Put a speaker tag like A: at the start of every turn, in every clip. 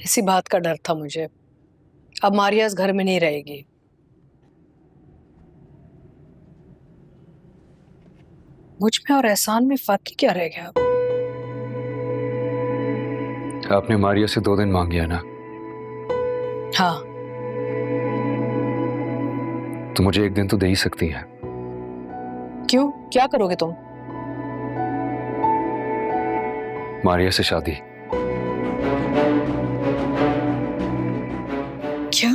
A: इसी बात का डर था मुझे। अब मारिया इस घर में नहीं रहेगी। मुझ में और एहसान में फर्क ही क्या रह गया अब?
B: आपने मारिया से 2 दिन मांगे है ना?
A: हाँ।
B: तो मुझे 1 दिन तो दे ही सकती है।
A: क्यों, क्या करोगे तुम?
B: मारिया से शादी।
A: क्या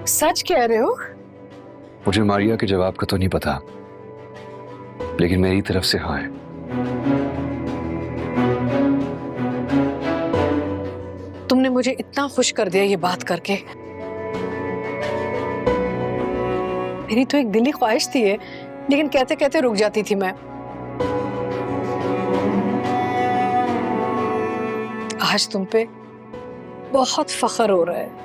A: सच कह रहे हो?
B: मुझे मारिया के जवाब का तो नहीं पता, लेकिन मेरी तरफ से हाँ है।
A: तुमने मुझे इतना खुश कर दिया ये बात करके। मेरी तो एक दिली ख्वाहिश थी ये, लेकिन कहते कहते रुक जाती थी मैं। आज तुम पे बहुत फख्र हो रहा है।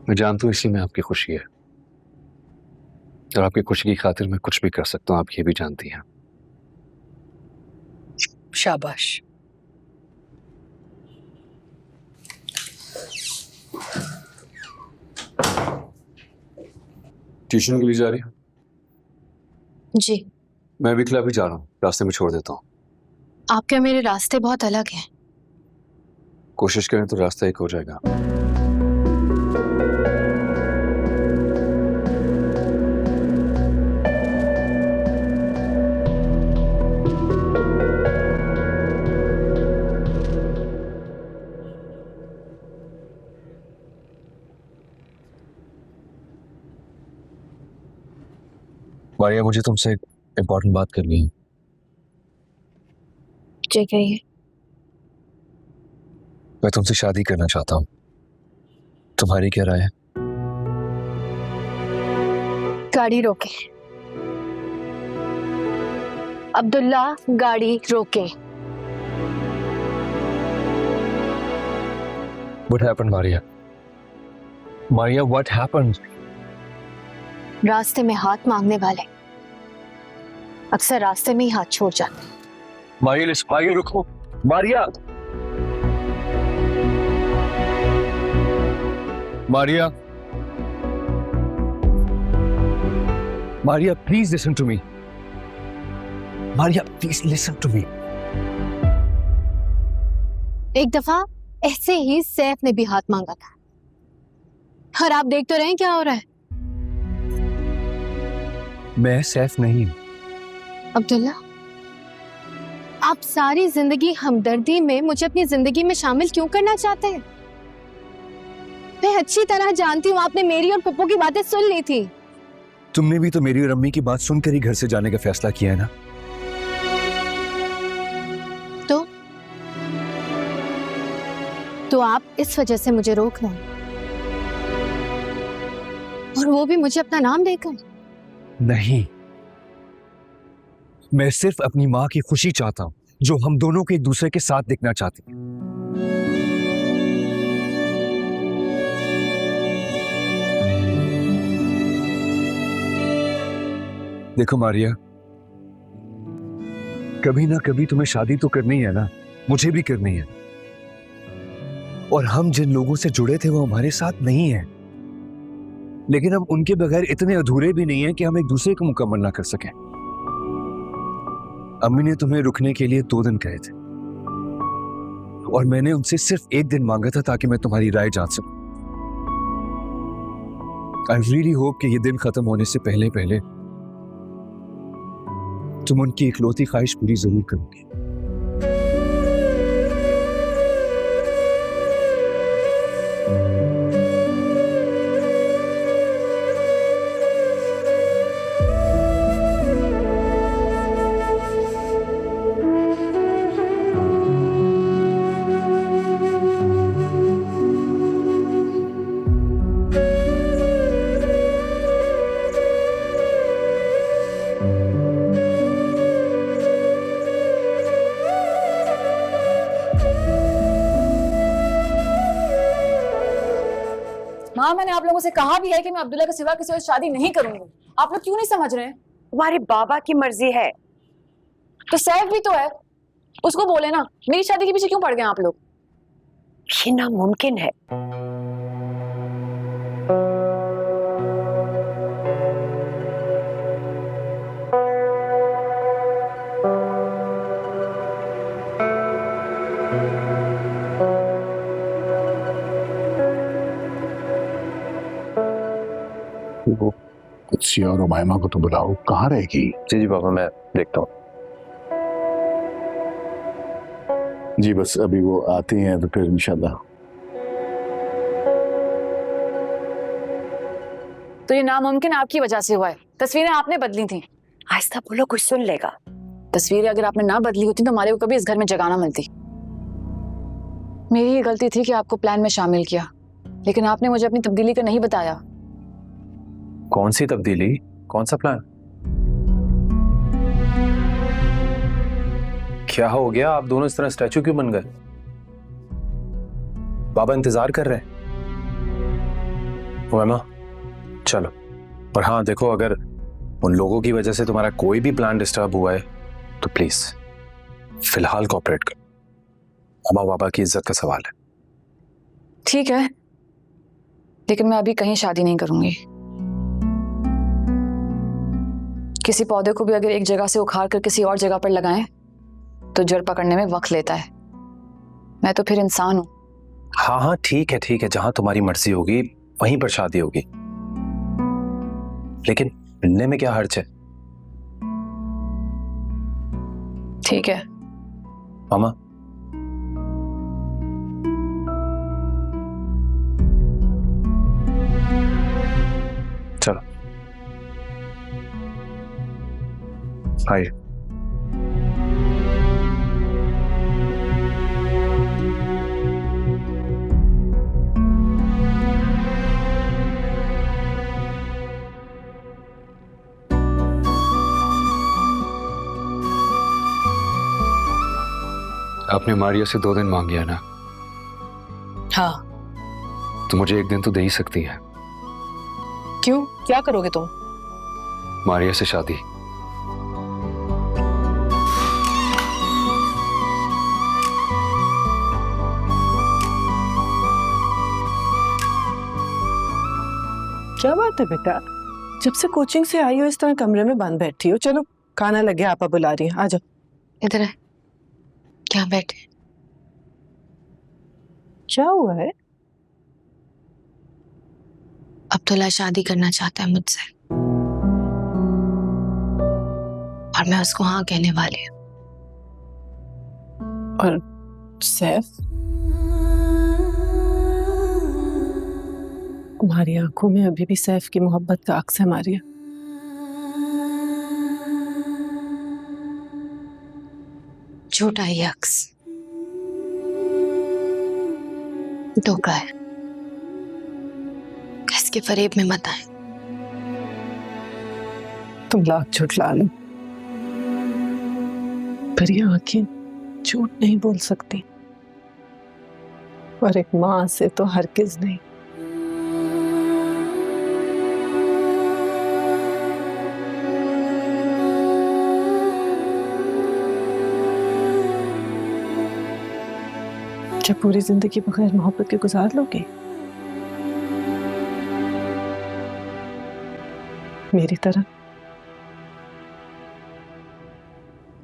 B: मैं जानता हूं इसी में आपकी खुशी है, और आपकी खुशी की खातिर मैं कुछ भी कर सकता हूं, आप ये भी जानती हैं।
A: शाबाश।
B: ट्यूशन के लिए जा रही हूँ?
C: जी।
B: मैं भी क्लब ही जा रहा हूँ, रास्ते में छोड़ देता हूँ।
C: आपके मेरे रास्ते बहुत अलग हैं।
B: कोशिश करें तो रास्ता एक हो जाएगा। मारिया, मुझे तुमसे एक इम्पोर्टेंट बात करनी है।
C: जी कहिए।
B: मैं तुमसे शादी करना चाहता हूँ, तुम्हारी क्या राय है?
C: गाड़ी रोके अब्दुल्ला, गाड़ी रोके।
B: What happened, Maria? Maria, what happened?
C: रास्ते में हाथ मांगने वाले अक्सर रास्ते में ही हाथ छोड़ जाते हैं।
B: मारिया रुको। Maria, Maria, Maria, please listen to me. Maria, please listen to me.
C: एक दफा ऐसे ही सैफ ने भी हाथ मांगा था, और आप देख तो रहे हैं क्या हो रहा है।
B: मैं सैफ नहीं।
C: अब्दुल्ला, आप सारी जिंदगी हमदर्दी में मुझे अपनी जिंदगी में शामिल क्यों करना चाहते हैं? मैं अच्छी तरह जानती हूँ आपने मेरी और पप्पू की बातें सुन ली थी।
B: तुमने भी तो मेरी और अम्मी की बात सुनकर ही घर से जाने का फैसला किया है ना?
C: तो आप इस वजह से मुझे रोक रहे हैं, और वो भी मुझे अपना नाम देकर?
B: नहीं, मैं सिर्फ अपनी माँ की खुशी चाहता हूँ, जो हम दोनों को एक दूसरे के साथ देखना चाहती है। देखो मारिया, कभी ना कभी तुम्हें शादी तो करनी है ना, मुझे भी करनी है। और हम जिन लोगों से जुड़े थे वो हमारे साथ नहीं है, लेकिन हम उनके बगैर इतने अधूरे भी नहीं हैं कि हम एक दूसरे को मुकम्मल ना कर सकें। अम्मी ने तुम्हें रुकने के लिए 2 दिन कहे थे, और मैंने उनसे सिर्फ 1 दिन मांगा था ताकि मैं तुम्हारी राय जान सकूं। आई रियली होप कि ये दिन खत्म होने से पहले पहले तुम उनकी इकलौती ख्वाहिश पूरी जरूर करोगे।
D: माँ, मैंने आप लोगों से कहा भी है कि मैं अब्दुल्ला के सिवा किसी और शादी नहीं करूंगी। आप लोग क्यों नहीं समझ रहे हैं?
E: तुम्हारे बाबा की मर्जी है।
D: तो सैफ भी तो है, उसको बोले ना। मेरी शादी के पीछे क्यों पड़ गए आप लोग?
E: ये नामुमकिन है।
F: वो कुछ और उमायमा को तो बुलाओ, कहाँ रहेगी?
G: जी जी पापा, मैं देखता हूँ।
F: जी बस अभी वो आती हैं तो फिर इंशाल्लाह।
D: तो ये नामुमकिन आपकी वजह से हुआ है। तस्वीरें आपने बदली थी।
E: आहिस्ता बोलो, कुछ सुन लेगा।
D: तस्वीरें अगर आपने ना बदली होती तो हमारे को कभी इस घर में जगह ना मिलती। मेरी ही गलती थी कि आपको प्लान में शामिल किया, लेकिन आपने मुझे अपनी तब्दीली का नहीं बताया।
G: कौन सी तब्दीली? कौन सा प्लान? क्या हो गया? आप दोनों इस तरह स्टैचू क्यों बन गए? बाबा इंतजार कर रहे हैं। उमैमा चलो। और हाँ देखो, अगर उन लोगों की वजह से तुम्हारा कोई भी प्लान डिस्टर्ब हुआ है तो प्लीज फिलहाल कोऑपरेट करो। अम्मा बाबा की इज्जत का सवाल है।
D: ठीक है, लेकिन मैं अभी कहीं शादी नहीं करूंगी। किसी पौधे को भी अगर एक जगह से उखाड़ कर किसी और जगह पर लगाएं तो जड़ पकड़ने में वक्त लेता है। मैं तो फिर इंसान हूं।
G: हाँ हाँ ठीक है, जहां तुम्हारी मर्जी होगी वहीं पर शादी होगी, लेकिन मिलने में क्या हर्ज है?
D: ठीक है
G: मामा। चलो आइए।
B: आपने मारिया से 2 दिन मांग लिया ना,
A: हाँ।
B: तो मुझे एक दिन तो दे ही सकती है।
A: क्यों, क्या करोगे तुम?
B: मारिया से शादी।
H: क्या बात है बेटा, जब से कोचिंग से आई हो इस तरह कमरे में बंद बैठी हो? चलो खाना लगे, आपा बुला रही है, आ जाओ।
C: इधर है, क्या बैठे?
H: क्या हुआ है?
C: अब्दुल्ला शादी करना चाहता है मुझसे और मैं उसको हाँ कहने वाली हूँ।
H: और सैफ? तुम्हारी आंखों में अभी भी सैफ की मोहब्बत का अक्स है मारिया।
C: झूठा ही अक्स, धोखा है। इसके फरेब में मत आए।
H: तुम लाख झुठला लो, पर ये आंखें झूठ नहीं बोल सकती, और एक मां से तो हरगिज नहीं। क्या पूरी जिंदगी बगैर मोहब्बत के गुजार लोगे? मेरी तरह?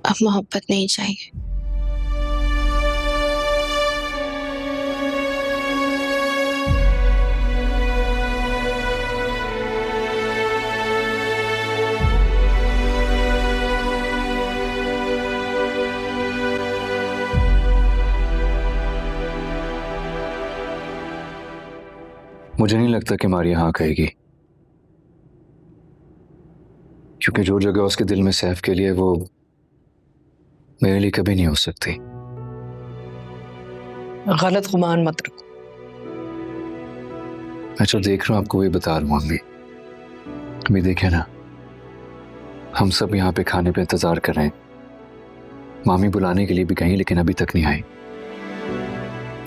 C: अब मोहब्बत नहीं चाहिए।
B: मुझे नहीं लगता कि मारिया हाँ कहेगी, क्योंकि जो जगह उसके दिल में सैफ के लिए, वो मेरे लिए कभी नहीं हो सकती।
A: गलत गुमान मत रखो।
B: मैं जो देख रहा हूं आपको वही बता रहा हूं। अम्मी, अभी देखिए ना, हम सब यहाँ पे खाने पे इंतजार कर रहे हैं। मामी बुलाने के लिए भी गई, लेकिन अभी तक नहीं आई।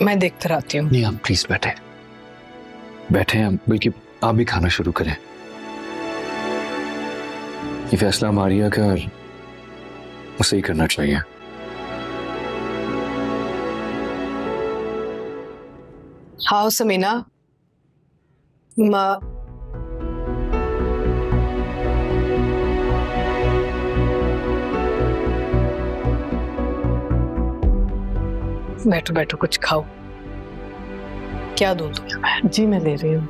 A: मैं देखकर आती हूँ।
B: नहीं, आप प्लीज बैठे। बैठे हैं, बल्कि आप भी खाना शुरू करें। ये फैसला मारिया का और उसे ही करना चाहिए।
A: हाँ समीना, माँ बैठो बैठो, कुछ खाओ। क्या दूं तुम्हें मैं?
H: जी मैं ले रही हूँ।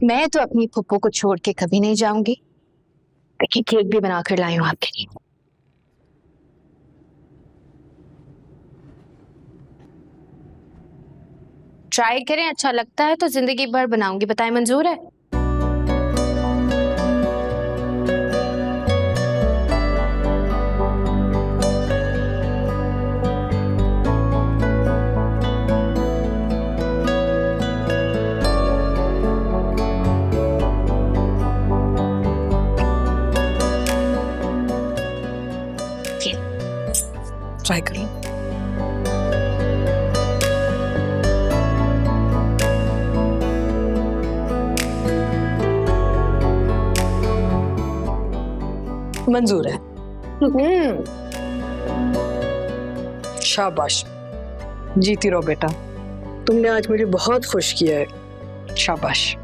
C: मैं तो अपनी फुप्पो को छोड़ के कभी नहीं जाऊंगी। देखिए केक भी बनाकर लाई हूँ आपके लिए। ट्राई करें, अच्छा लगता है तो जिंदगी भर बनाऊंगी। बताएं मंजूर है?
A: ट्राई करो। मंजूर है। शाबाश, जीती रहो बेटा, तुमने आज मुझे बहुत खुश किया है। शाबाश।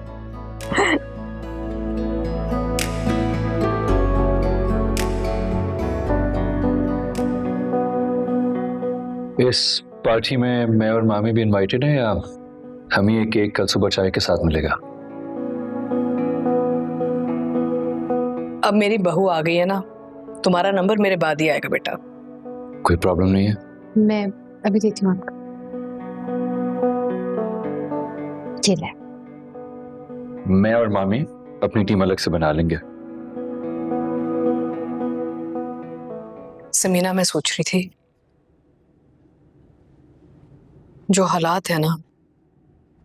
B: इस पार्टी में मैं और मामी भी इनवाइटेड हैं या हम ही एक केक कल सुबह चाय के साथ मिलेगा?
A: अब मेरी बहू आ गई है ना, तुम्हारा नंबर मेरे बाद ही आएगा बेटा।
B: कोई प्रॉब्लम नहीं है।
C: मैं अभी देती हूँ आपको। जी ले।
B: मैं और मामी अपनी टीम अलग से बना लेंगे।
A: समीना, मैं सोच रही थी जो हालात है ना,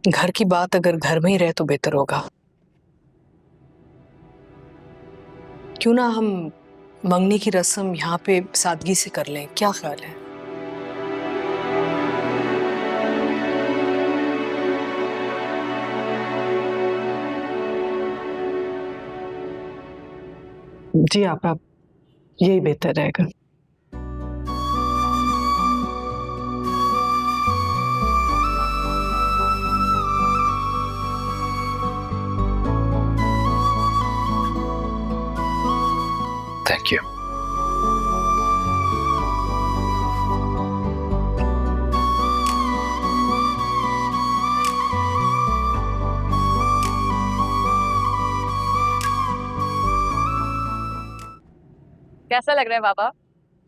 A: घर की बात अगर घर में ही रहे तो बेहतर होगा। क्यों ना हम मंगनी की रस्म यहाँ पे सादगी से कर लें, क्या ख्याल है?
H: जी आप यही बेहतर रहेगा।
B: Thank you.
D: कैसा लग रहा है बाबा?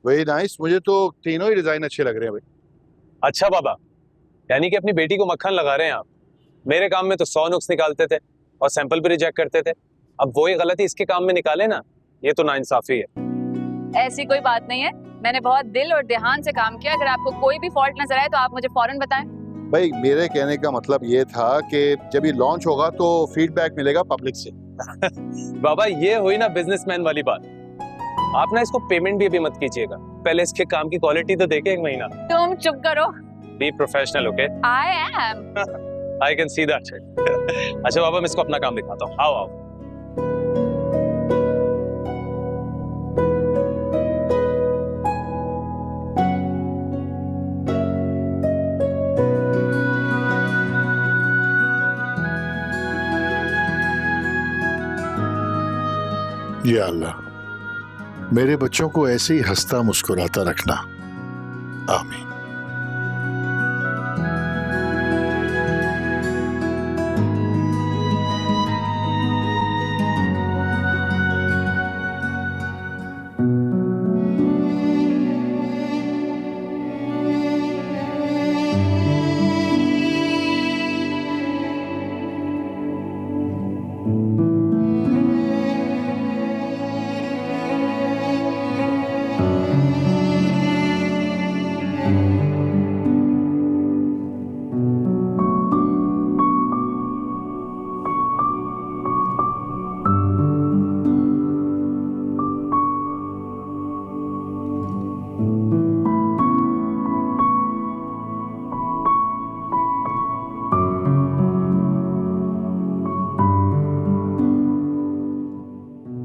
F: Very nice. मुझे तो तीनों ही डिजाइन अच्छे लग रहे हैं भाई।
I: अच्छा बाबा, यानी कि अपनी बेटी को मक्खन लगा रहे हैं आप। मेरे काम में तो 100 नुक्स निकालते थे और सैंपल भी रिजेक्ट करते थे, अब वही गलती इसके काम में निकाले ना, ये तो नाइंसाफी है।
D: ऐसी कोई बात नहीं है, मैंने बहुत दिल और ध्यान से काम किया। अगर आपको कोई भी फॉल्ट नजर आए तो आप मुझे फौरन बताएं।
F: भाई मेरे कहने का मतलब ये था कि जब ये लॉन्च होगा तो फीडबैक मिलेगा पब्लिक से।
I: बाबा ये हुई ना बिजनेसमैन वाली बात। आप ना इसको पेमेंट भी अभी मत कीजिएगा, पहले इसके काम की क्वालिटी तो देखे एक महीना।
D: तुम चुप करो।
I: Be professional, okay?
D: I am.
I: I can see that. अच्छा बाबा, मैं इसको अपना काम दिखाता हूँ। आओ आओ।
F: या अल्लाह, मेरे बच्चों को ऐसे ही हंसता मुस्कुराता रखना। आमीन।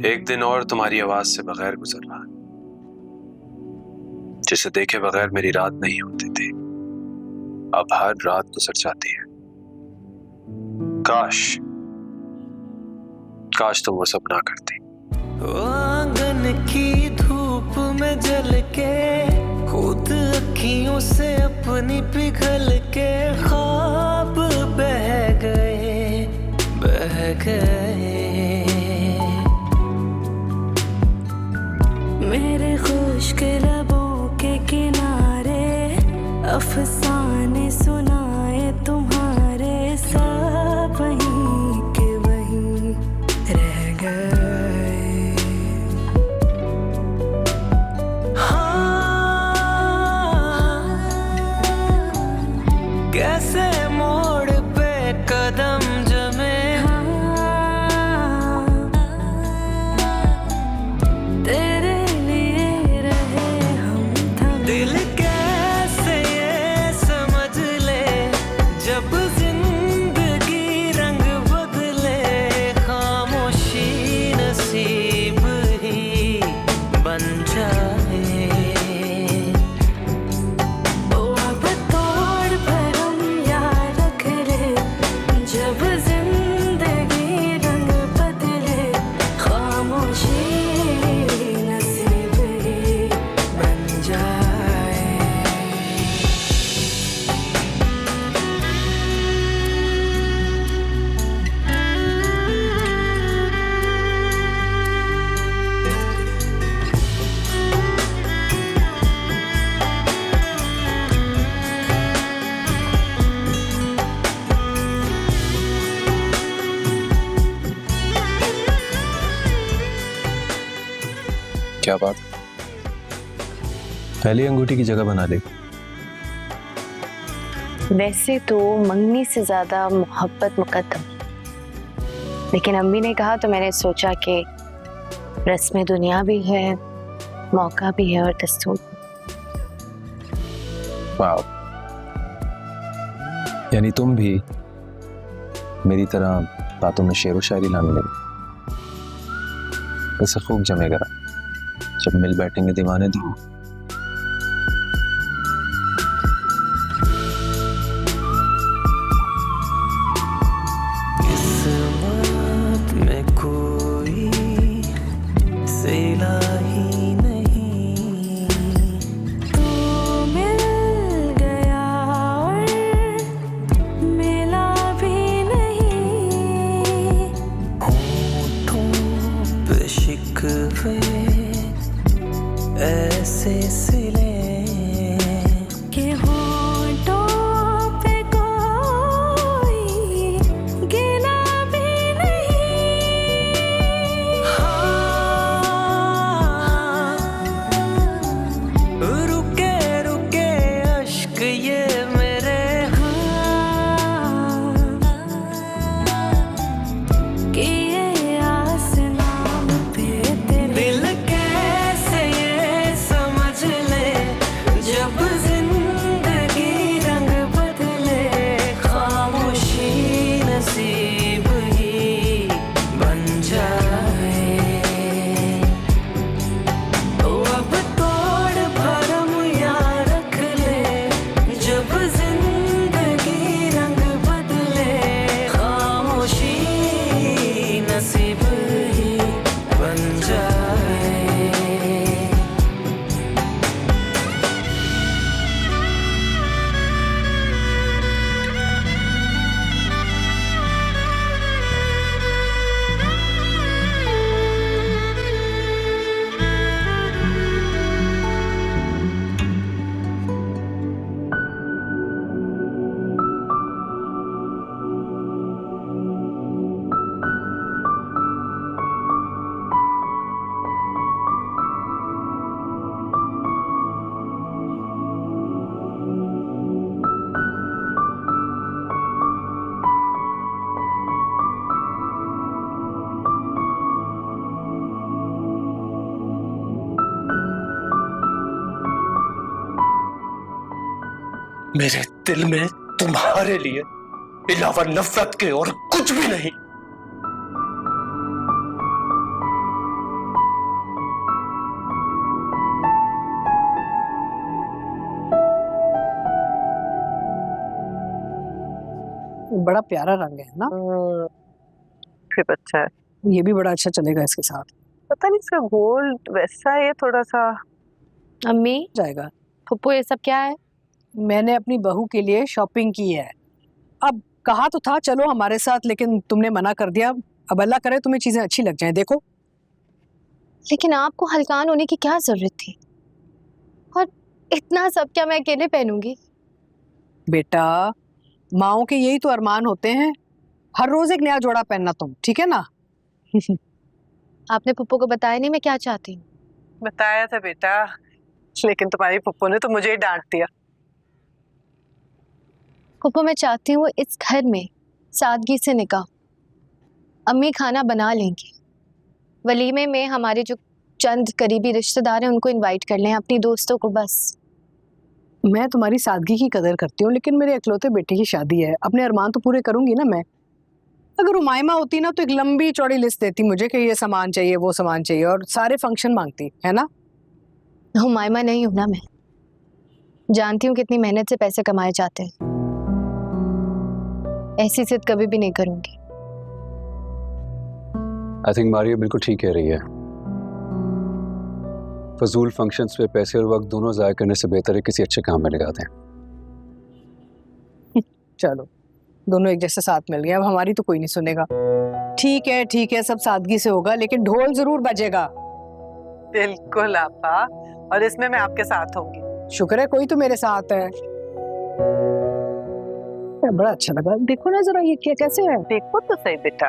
G: एक दिन और तुम्हारी आवाज से बगैर गुजर रहा है, जिसे देखे बगैर मेरी रात नहीं होती थी, अब हर रात गुजर जाती है। काश काश तुम वो सब ना करती।
J: आंगन की धूप में जल के खुद अखियों से अपनी पिघल के ख्वाब बह गए मेरे खुश्क लबों के किनारे अफसाने सुनाए तुम्हारे, सब वहीं के वहीं रह गए। हाँ, कैसे मोड़ पे कदम जमे, तेरे लिए रहे हम थम। दिल कैसे ये समझ ले, जब जिंदगी रंग बदले, खामोशी नसीब ही बन जाए। ओ अब तोड़ भरम यार रख ले, जब जिंदगी रंग बदले, खामोशी नसीब ही बन जाए।
G: क्या बात, पहली अंगूठी की जगह बना ले।
C: वैसे तो मंगनी से ज्यादा मोहब्बत मुकद्दम, लेकिन अम्मी ने कहा तो मैंने सोचा कि रस्म दुनिया भी है, मौका भी है और दस्तूर।
G: वाह, यानी तुम भी मेरी तरह बातों में शेर व शायरी लाने लगे। वैसे खूब जमेगा जब मिल बैठेंगे दीवाने दो।
J: किस्मत में कोई सिला ही नहीं, तू मिल गया और मिला भी नहीं। होठों पे शिकवे ऐसे सिले कि होठों पे कोई गिला भी नहीं। हाँ, रुके रुके अश्क ये मेरे, हाँ, कि ये आस नाम पे तेरे। दिल कैसे ये समझ ले, जब जिंदगी रंग बदले, खामोशी नसीब ही बन जाए। ओ अब तोड़ भरम यार रख ले, जब जिंदगी रंग बदले, खामोशी नसीब ही बन जाए।
K: मेरे दिल में तुम्हारे लिए इलावा नफरत के और कुछ भी नहीं।
A: बड़ा प्यारा रंग है ना,
H: फिर अच्छा है।
A: ये भी बड़ा अच्छा चलेगा इसके साथ,
H: पता नहीं इसका गोल्ड वैसा है थोड़ा सा।
C: अम्मी,
A: जाएगा।
C: फुप्पो, ये सब क्या है?
A: मैंने अपनी बहू के लिए शॉपिंग की है। अब कहा तो था चलो हमारे साथ, लेकिन तुमने मना कर दिया। अब अल्लाह करे तुम्हें चीजें अच्छी लग जाएं। देखो
C: लेकिन आपको हल्कान होने की क्या जरूरत थी? और इतना सब क्या मैं अकेले पहनूंगी?
A: बेटा, माओ के यही तो अरमान होते हैं, हर रोज एक नया जोड़ा पहनना तुम, ठीक है ना?
C: आपने फुप्पो को बताया नहीं मैं क्या चाहती हूँ?
H: बताया था बेटा, लेकिन तुम्हारी पप्पू ने तो मुझे ही डांट दिया।
C: फुप्पो, मैं चाहती हूँ इस घर में सादगी से निकाह। अम्मी खाना बना लेंगी, वलीमे में हमारे जो चंद करीबी रिश्तेदार हैं उनको इनवाइट कर लें, अपनी दोस्तों को बस।
A: मैं तुम्हारी सादगी की कदर करती हूँ, लेकिन मेरे इकलौते बेटे की शादी है, अपने अरमान तो पूरे करूंगी ना मैं। अगर उमायमा होती ना तो एक लंबी चौड़ी लिस्ट देती मुझे कि ये सामान चाहिए, वो सामान चाहिए, और सारे फंक्शन मांगती, है ना?
C: हुमायमा नहीं हूं ना मैं, जानती हूँ कितनी मेहनत से पैसे कमाए जाते हैं। ऐसी जिद कभी भी नहीं करूंगी।
L: आई थिंक मारिया बिल्कुल ठीक कह रही है। फजूल फंक्शंस पे पैसे और वक्त दोनों ज़ाया करने से बेहतर है किसी अच्छे काम में लगा दें।
A: चलो, दोनों एक जैसे साथ मिल गए, अब हमारी तो कोई नहीं सुनेगा। ठीक है, सब सादगी से होगा, लेकिन ढोल जरूर बजेगा।
H: बिल्कुल आपा, और इसमें मैं आपके साथ होंगी।
A: शुक्र है कोई तो मेरे साथ है। बड़ा अच्छा लगा, देखो ना जरा ये क्या कैसे है।
H: देखो तो सही बेटा।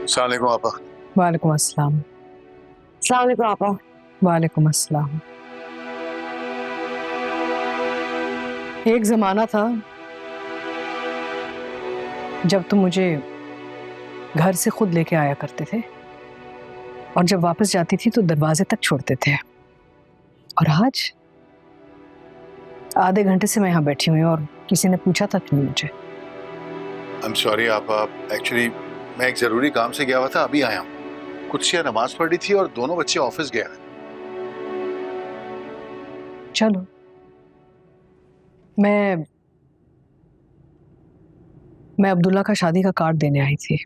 F: अस्सलाम वालेकुम आपा।
A: वालेकुम अस्सलाम।
E: अस्सलाम वालेकुम आपा।
A: वालेकुम अस्सलाम। एक जमाना था जब तुम मुझे घर से खुद लेके आया करते थे, और जब वापस जाती थी तो दरवाजे तक छोड़ते थे। और आज आधे घंटे से मैं यहाँ बैठी हुई हूँ और किसी ने पूछा था क्यों मुझे।
F: आई एम सॉरी आपा, एक्चुअली मैं एक जरूरी काम से गया हुआ था, अभी आया हूँ। कुछ नमाज पढ़ी थी और दोनों बच्चे ऑफिस गए।
A: चलो, मैं अब्दुल्ला का शादी का कार्ड देने आई थी।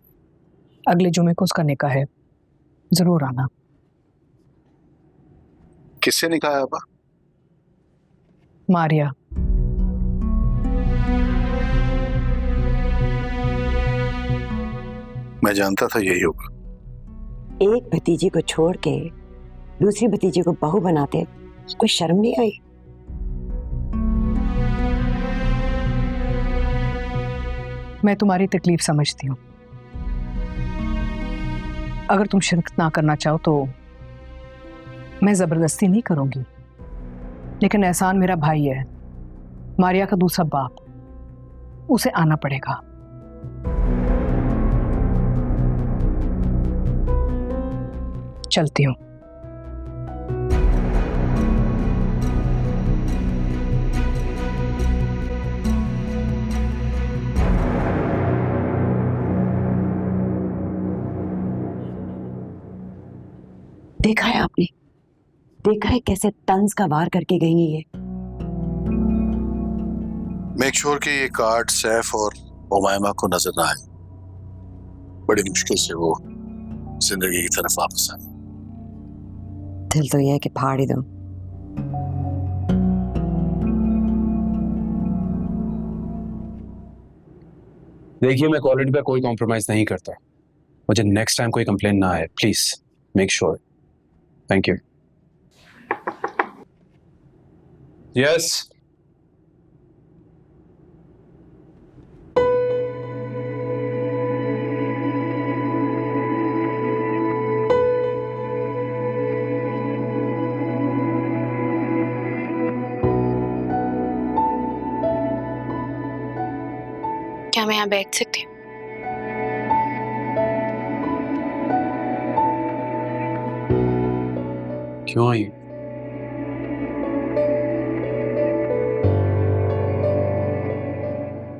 A: अगले जुमे को उसका निकाह है, जरूर आना।
F: किससे निकाह है आपा?
A: मारिया।
F: मैं जानता था यही होगा।
E: एक भतीजी को छोड़ के दूसरी भतीजी को बहू बनाते, कोई शर्म नहीं आई?
A: मैं तुम्हारी तकलीफ समझती हूँ। अगर तुम शिरकत ना करना चाहो तो मैं जबरदस्ती नहीं करूंगी, लेकिन एहसान मेरा भाई है, मारिया का दूसरा बाप, उसे आना पड़ेगा। चलती हूँ।
E: देखा है आपने, देखा है कैसे तंज का वार करके गई है ये।
F: मेक श्योर कि ये कार्ड सैफ और उमायमा को नजर ना आए। बड़ी मुश्किल से वो जिंदगी की तरफ वापस आए।
E: दिल तो यह है कि फाड़ ही दो।
G: देखिए, मैं क्वालिटी पे कोई कॉम्प्रोमाइज नहीं करता। मुझे नेक्स्ट टाइम कोई कंप्लेन ना आए, please make sure. Thank you. Yes.
C: क्या मैं यहाँ बैठ सकती हूँ?
G: क्यों आई?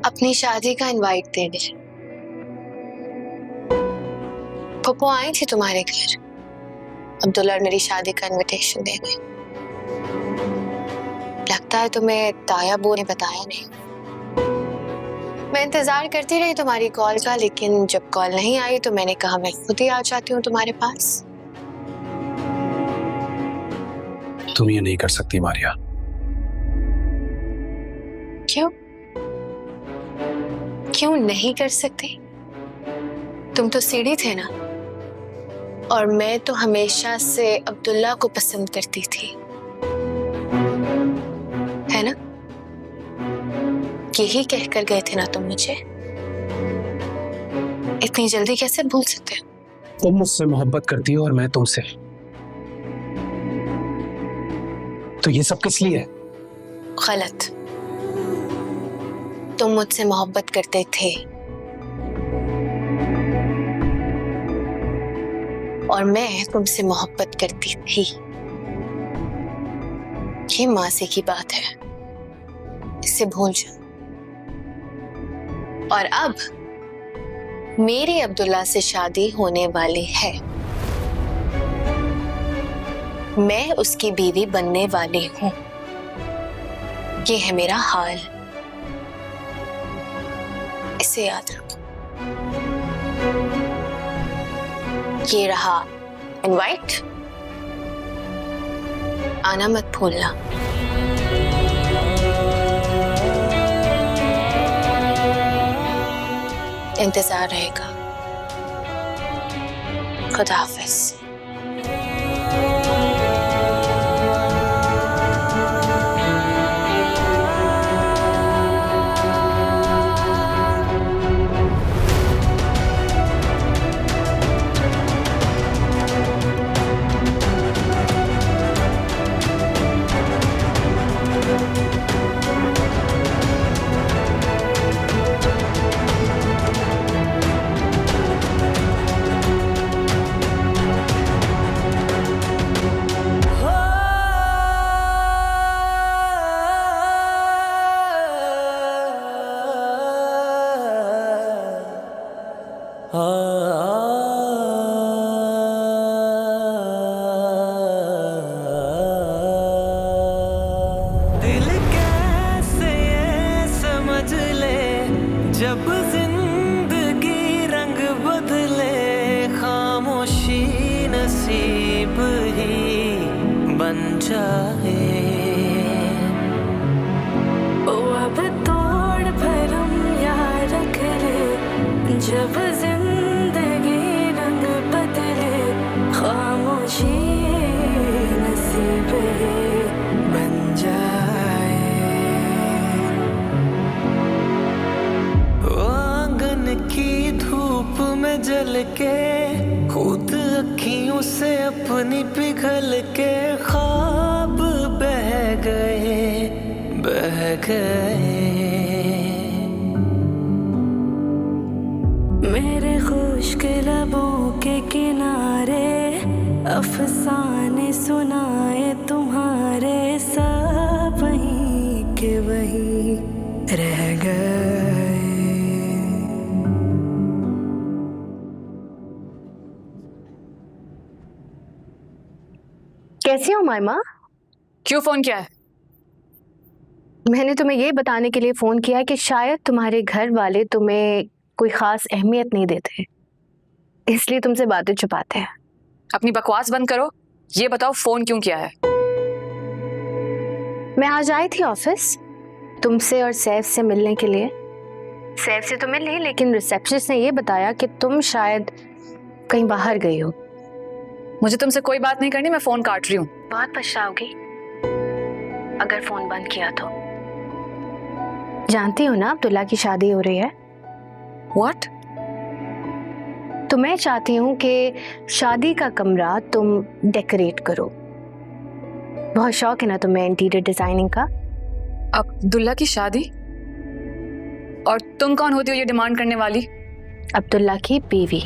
C: अपनी शादी का इनवाइट देने। पप्पू आई थी तुम्हारे घर, अब्दुल्ला और मेरी शादी का इनविटेशन देने। लगता है तुम्हें ताया बो ने बताया नहीं। मैं इंतजार करती रही तुम्हारी कॉल का, लेकिन जब कॉल नहीं आई तो मैंने कहा मैं खुद ही आ जाती हूँ तुम्हारे पास।
G: तुम ये नहीं कर सकती मारिया।
C: क्यों? क्यों नहीं कर सकती? तुम तो सीढ़ी थे ना, और मैं तो हमेशा से अब्दुल्ला को पसंद करती थी, है ना? यही कहकर गए थे ना तुम मुझे। इतनी जल्दी कैसे भूल सकते हो?
G: तुम मुझसे मोहब्बत करती हो और मैं तुमसे, तो ये सब किस लिए है?
C: गलत। तुम मुझसे मोहब्बत करते थे और मैं तुमसे मोहब्बत करती थी। ये मासी की बात है, इसे भूल जाओ। और अब मेरी अब्दुल्ला से शादी होने वाली है। मैं उसकी बीवी बनने वाली हूं। ये है मेरा हाल, इसे याद रखो। ये रहा इनवाइट, आना मत भूलना। इंतजार रहेगा। खुदा हाफिज।
J: दिल कैसे ये समझ ले, जब जिंदगी रंग बदले, खामोशी नसीब ही बन जाए। ओ अब तोड़ भरम यार रख ले, जब जिंदगी रंग बदले, खामोशी नसीब ही बन जाए। आंगन की धूप में जल के, खुद अखियों से अपनी पिघल के, ख्वाब बह गए बह गए। मेरे खुश्क लबों के किनारे, अफसाने सुनाए तुम्हारे, सब वहीं के वहीं रह गए।
C: कैसी हो मायमा?
D: क्यों फोन किया है?
C: मैंने तुम्हें ये बताने के लिए फोन किया है कि शायद तुम्हारे घर वाले तुम्हें कोई खास अहमियत नहीं देते, इसलिए तुमसे बातें छुपाते हैं।
D: अपनी बकवास बंद करो, ये बताओ फोन क्यों किया है?
C: मैं आज आई थी ऑफिस तुमसे और सैफ से मिलने के लिए। सैफ से तो मिल ली, लेकिन रिसेप्शनिस्ट ने ये बताया कि तुम शायद कहीं बाहर गई हो।
D: मुझे तुमसे कोई बात नहीं करनी, मैं फोन काट रही हूँ।
C: बहुत पछताओगी अगर फोन बंद किया तो। जानती हो ना अब्दुल्ला की शादी हो रही है।
D: व्हाट?
C: तो मैं चाहती हूँ कि शादी का कमरा तुम डेकोरेट करो। बहुत शौक है ना तुम्हें इंटीरियर डिजाइनिंग का।
D: अब्दुल्ला की शादी? और तुम कौन होती हो ये डिमांड करने वाली?
C: अब्दुल्ला की बीवी।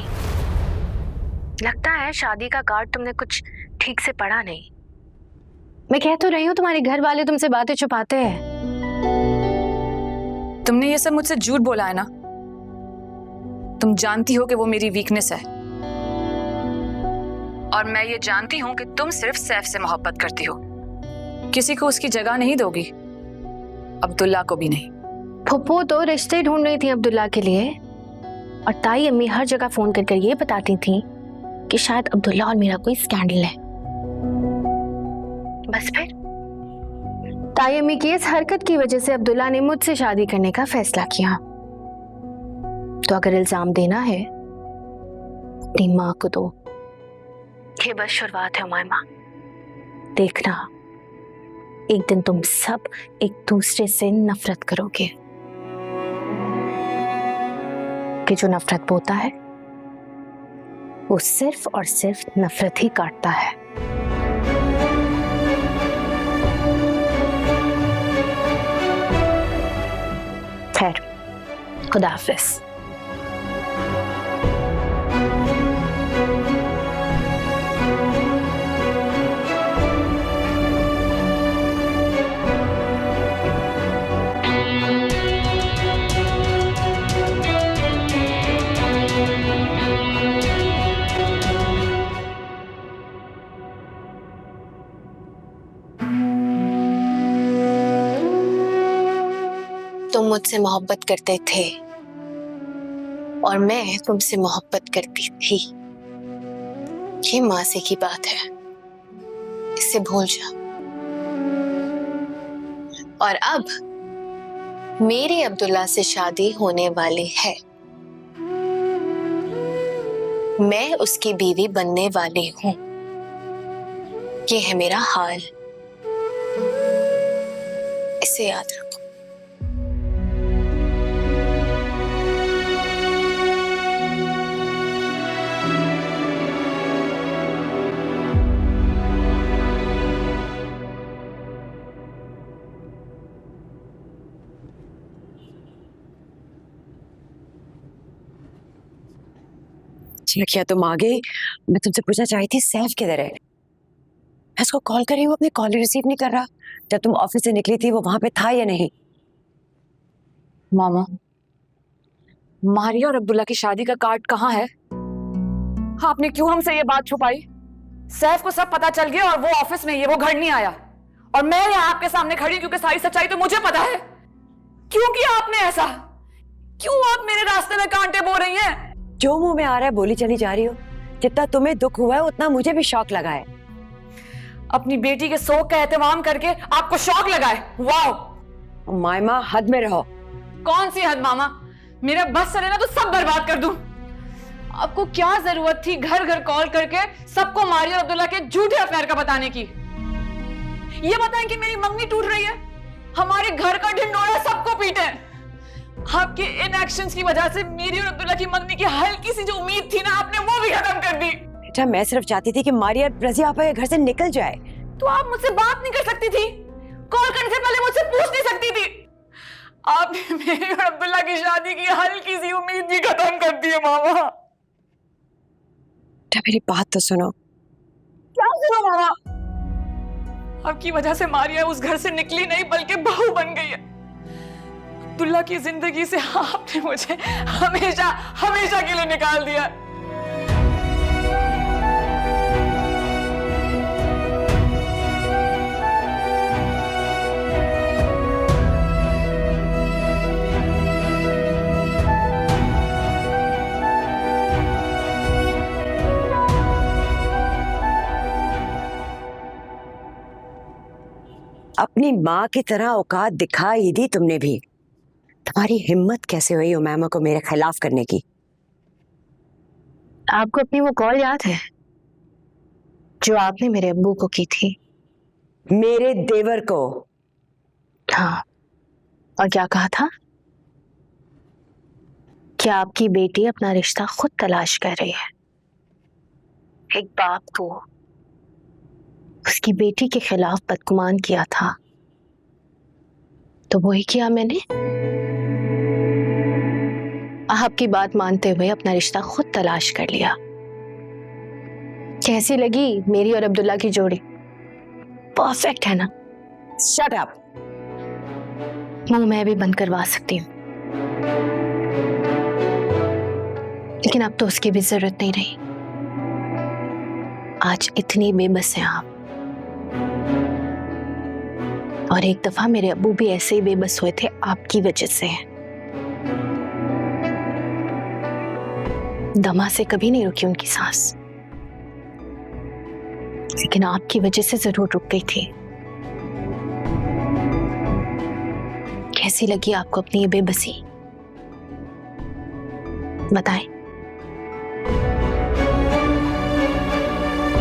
C: लगता है शादी का कार्ड तुमने कुछ ठीक से पढ़ा नहीं। मैं कह तो रही हूँ तुम्हारे घर वाले तुमसे बातें छुपाते हैं।
D: तुमने ये सब मुझसे झूठ बोला है ना? तुम जानती हो कि वो मेरी वीकनेस है, और मैं ये जानती हूं कि तुम सिर्फ सैफ से मोहब्बत करती हो, किसी को उसकी जगह नहीं दोगी, अब्दुल्ला को भी नहीं।
C: फुप्पू तो रिश्ते ढूंढ रही थी अब्दुल्ला के लिए, और ताई अम्मी हर जगह फोन कर ये बताती थी कि शायद अब्दुल्ला और मेरा कोई स्कैंडल है। बस फिर ताई अम्मी की इस हरकत की वजह से अब्दुल्ला ने मुझसे शादी करने का फैसला किया। तो अगर इल्जाम देना है अपनी माँ को दो। ये बस शुरुआत है उमाइमा, देखना एक दिन तुम सब एक दूसरे से नफरत करोगे, कि जो नफरत बोता है वो सिर्फ और सिर्फ नफरत ही काटता है। खैर, खुदा हाफिज। तुम मुझसे मोहब्बत करते थे और मैं तुमसे मोहब्बत करती थी, ये मासी की बात है, इसे भूल जा। और अब मेरी अब्दुल्ला से शादी होने वाली है, मैं उसकी बीवी बनने वाली हूं, ये है मेरा हाल, इसे याद रखो।
E: क्या तुम आ गई? मैं तुमसे पूछना चाहती थी सैफ किधर है? मैं उसको कॉल कर रही हूँ, अपनी कॉल रिसीव नहीं कर रहा। जब तुम ऑफिस से निकली थी वो वहां पे था या नहीं?
D: मामा, मारिया और अब्दुल्ला की शादी का कार्ड कहाँ है? आपने क्यों हमसे ये बात छुपाई? सैफ को सब पता चल गया और वो ऑफिस में ही है, वो घर नहीं आया, और मैं यहाँ आपके सामने खड़ी हूं क्योंकि सारी सच्चाई तो मुझे पता है। क्यों किया आपने ऐसा? क्यों आप मेरे रास्ते में कांटे बो रही हैं?
E: जो मुंह में आ रहा है बोली चली जा रही हो। जितना तुम्हें दुख हुआ है उतना मुझे भी शौक लगा है।
D: अपनी बेटी के शौक का एहतमाम करके आपको शौक लगा है? वाह
E: मायमा, हद में रहो।
D: कौन सी हद मामा? मेरा बस चले ना तो सब बर्बाद कर दूं। आपको क्या जरूरत थी घर घर कॉल करके सबको मारिया और अब्दुल्ला के झूठे अफेयर का बताने की? ये बताएं कि मेरी मंगनी टूट रही है, हमारे घर का ढिंडोरा सबको पीटे। आपके इनएक्शंस की वजह से मेरी और अब्दुल्ला की मंगनी की हल्की सी जो उम्मीद थी ना, आपने वो भी खत्म कर दी।
E: बेटा, मैं सिर्फ चाहती थी कि मारिया रजी आपा के घर से निकल जाए।
D: तो आप मुझसे बात नहीं कर सकती थी? कॉल करने से पहले मुझसे पूछ नहीं सकती थी? आपने मेरी और अब्दुल्ला की शादी की हल्की सी उम्मीद भी खत्म कर दी है मामा।
E: बेटा मेरी बात तो सुनो।
D: क्या सुनो मामा? आपकी वजह से मारिया उस घर से निकली नहीं बल्कि बहू बन गई है। अब्दुल्ला की जिंदगी से आपने मुझे हमेशा हमेशा के लिए निकाल दिया।
E: अपनी माँ की तरह औकात दिखा ही दी तुमने भी। तुम्हारी हिम्मत कैसे हुई उमैमा को मेरे खिलाफ करने की?
C: आपको अपनी वो कॉल याद है जो आपने मेरे अब्बू को की थी?
E: मेरे देवर को?
C: हाँ, और क्या कहा था? कि आपकी बेटी अपना रिश्ता खुद तलाश कर रही है। एक बाप को उसकी बेटी के खिलाफ बदगुमान किया था, तो वही किया मैंने। आपकी बात मानते हुए अपना रिश्ता खुद तलाश कर लिया। कैसी लगी मेरी और अब्दुल्ला की जोड़ी? परफेक्ट है ना?
E: Shut up.
C: मुंह मैं भी बंद करवा सकती हूँ। लेकिन अब तो उसकी भी जरूरत नहीं रही। आज इतनी बेबस हैं आप, और एक दफा मेरे अब्बू भी ऐसे ही बेबस हुए थे आपकी वजह से। दमा से कभी नहीं रुकी उनकी सांस, लेकिन आपकी वजह से जरूर रुक गई थी। कैसी लगी आपको अपनी ये बेबसी, बताएं।